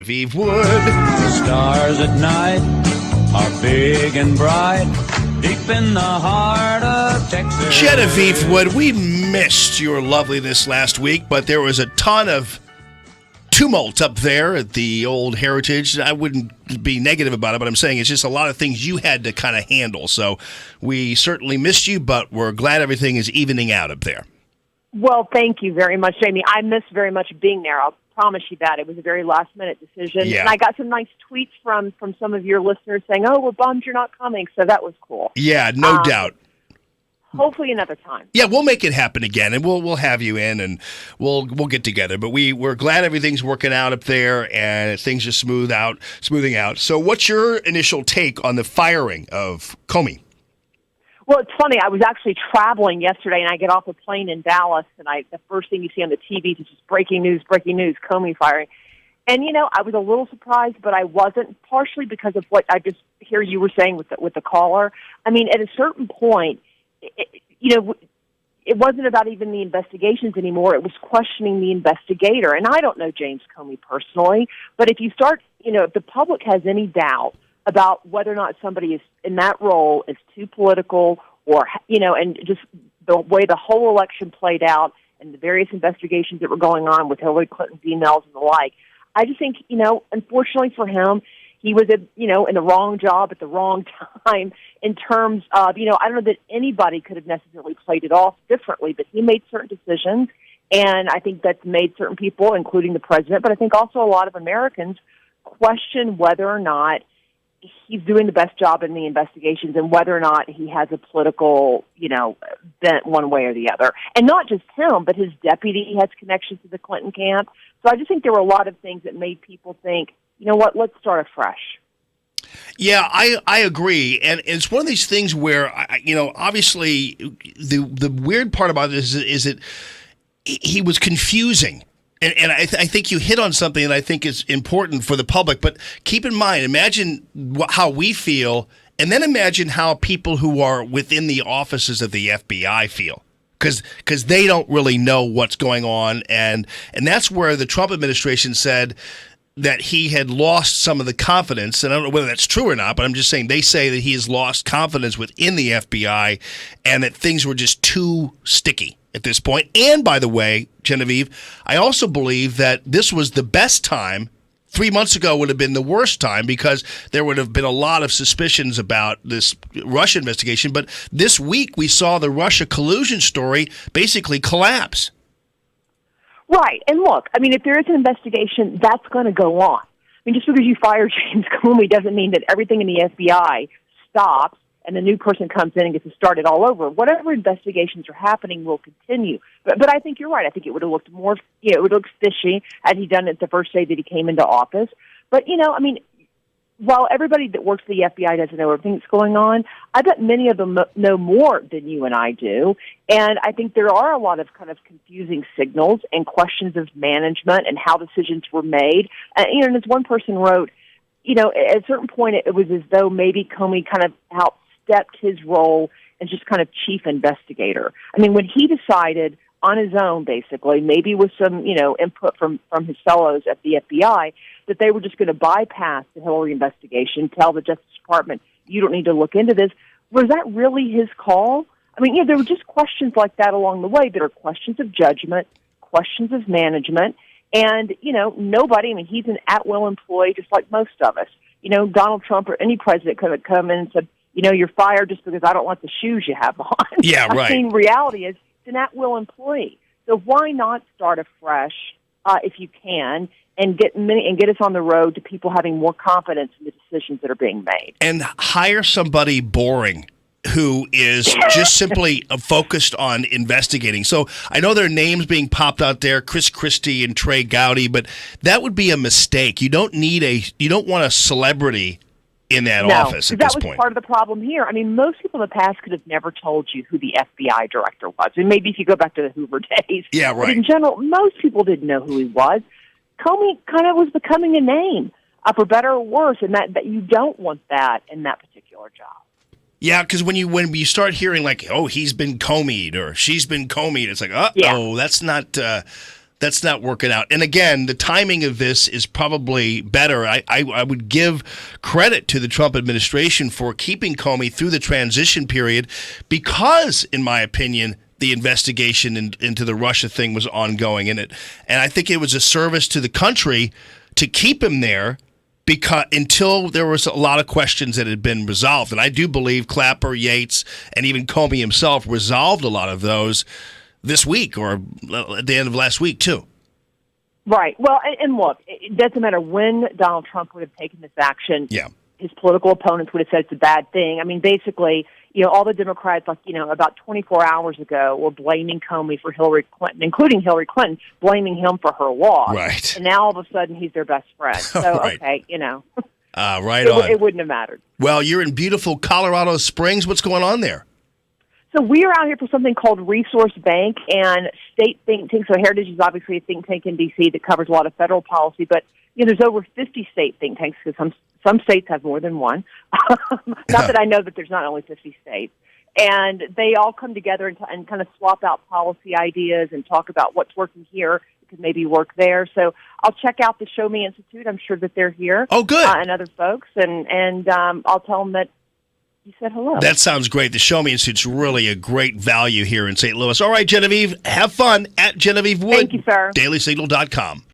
Genevieve Wood. The stars at night are big and bright, deep in the heart of Texas. Genevieve Wood, we missed your loveliness last week, but there was a ton of tumult up there at the old Heritage. I wouldn't be negative about it, but I'm saying it's just a lot of things you had to kind of handle. So we certainly missed you, but we're glad everything is evening out up there. Well, thank you very much, Jamie. I missed very much being there. I'll promise you that. It was a very last-minute decision. Yeah. And I got some nice tweets from some of your listeners saying, oh, we're bummed you're not coming. So that was cool. Yeah, no doubt. Hopefully another time. Yeah, we'll make it happen again, and we'll have you in, and we'll get together. But we're glad everything's working out up there, and things are smoothing out. So what's your initial take on the firing of Comey? Well, it's funny. I was actually traveling yesterday, and I get off a plane in Dallas, and the first thing you see on the TV is just breaking news, Comey firing. And, I was a little surprised, but I wasn't, partially because of what I just hear you were saying with the caller. I mean, at a certain point, it wasn't about even the investigations anymore. It was questioning the investigator. And I don't know James Comey personally, but if you start, if the public has any doubt about whether or not somebody is in that role is too political or, and just the way the whole election played out and the various investigations that were going on with Hillary Clinton's emails and the like, I just think, unfortunately for him, he was, in the wrong job at the wrong time in terms of, I don't know that anybody could have necessarily played it off differently, but he made certain decisions, and I think that's made certain people, including the president, but I think also a lot of Americans, question whether or not he's doing the best job in the investigations and whether or not he has a political, bent one way or the other. And not just him, but his deputy has connections to the Clinton camp. So I just think there were a lot of things that made people think, you know what, let's start afresh. Yeah, I agree, and it's one of these things where obviously the weird part about this is that he was confusing, and I think you hit on something that I think is important for the public. But keep in mind, imagine how we feel, and then imagine how people who are within the offices of the FBI feel. Because they don't really know what's going on, and that's where the Trump administration said that he had lost some of the confidence, and I don't know whether that's true or not, but I'm just saying they say that he has lost confidence within the FBI and that things were just too sticky at this point. And by the way, Genevieve, I also believe that this was the best time. 3 months ago would have been the worst time because there would have been a lot of suspicions about this Russia investigation. But this week we saw the Russia collusion story basically collapse. Right. And look, I mean, if there is an investigation, that's going to go on. I mean, just because you fire James Comey doesn't mean that everything in the FBI stops and the new person comes in and gets to start it all over. Whatever investigations are happening will continue. But I think you're right. I think it would have looked more, it would look fishy had he done it the first day that he came into office. But, I mean, while everybody that works for the FBI doesn't know everything that's going on, I bet many of them know more than you and I do. And I think there are a lot of kind of confusing signals and questions of management and how decisions were made. And as one person wrote, at a certain point it was as though maybe Comey kind of outstepped his role as just kind of chief investigator. I mean, when he decided on his own, basically, maybe with some, input from his fellows at the FBI, that they were just going to bypass the Hillary investigation, tell the Justice Department, you don't need to look into this. Was that really his call? I mean, there were just questions like that along the way. There are questions of judgment, questions of management, and, nobody, I mean, he's an at-will employee just like most of us. Donald Trump or any president could have come in and said, you're fired just because I don't want the shoes you have on. Yeah, right. I mean, reality is it's an at-will employee. So why not start afresh if you can and get us on the road to people having more confidence in the decisions that are being made. And hire somebody boring who is just simply focused on investigating. So I know there are names being popped out there, Chris Christie and Trey Gowdy, but that would be a mistake. You don't want a celebrity in that office at this point. That was part of the problem here. I mean, most people in the past could have never told you who the FBI director was. And maybe if you go back to the Hoover days. Yeah, right. But in general, most people didn't know who he was. Comey kind of was becoming a name, for better or worse, and that you don't want that in that particular job. Yeah, because when you start hearing like, oh, he's been Comey'd or she's been Comey'd, it's like, that's not That's not working out. And again, the timing of this is probably better. I would give credit to the Trump administration for keeping Comey through the transition period because, in my opinion, the investigation into the Russia thing was ongoing in it. And I think it was a service to the country to keep him there because until there was a lot of questions that had been resolved. And I do believe Clapper, Yates, and even Comey himself resolved a lot of those this week or at the end of last week, too. Right. Well, and look, it doesn't matter when Donald Trump would have taken this action. Yeah. His political opponents would have said it's a bad thing. I mean, basically, all the Democrats, about 24 hours ago, were blaming Comey for Hillary Clinton, including Hillary Clinton, blaming him for her loss. Right. And now all of a sudden he's their best friend. So, right. Okay, right on. It wouldn't have mattered. Well, you're in beautiful Colorado Springs. What's going on there? So we are out here for something called Resource Bank and state think tank. So Heritage is obviously a think tank in D.C. that covers a lot of federal policy, but there's over 50 state think tanks because some states have more than one. Not that I know that there's not only 50 states. And they all come together and kind of swap out policy ideas and talk about what's working here. It could maybe work there. So I'll check out the Show Me Institute. I'm sure that they're here. Oh, good. And other folks. And I'll tell them that you said hello. That sounds great. The Show Me Institute's really a great value here in St. Louis. All right, Genevieve, have fun at Genevieve Wood. Thank you, sir. DailySignal.com.